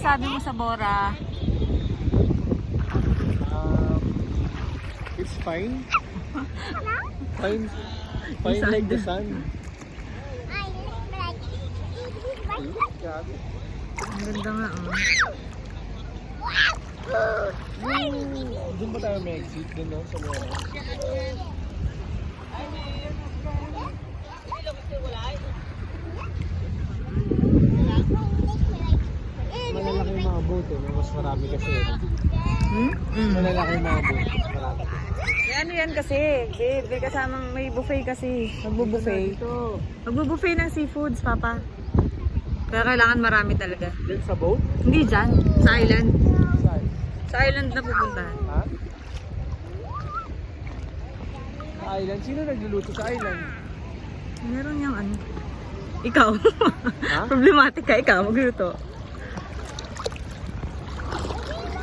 masasabi mo sa Bora? It's fine. Fine. Fine like the sun. Ang ganda nga, oh. Doon ba tayo may exit? Doon no? Sa Bora. Malalaki yung mga boat eh. Mas marami kasi. Malalaki yung mga boat. Mas marami. Ano yan kasi, babe, may kasamang may buffet kasi. Magbubuffet. Magbubuffet ng seafoods, Papa. Kaya kailangan marami talaga. Then sa boat? Hindi dyan, sa island. Saan? Sa island na pupuntahan. Ha? Sa island? Sino nagluluto sa island? Meron niyang ano. Ikaw. Ha? Problematic ka, ikaw magluto.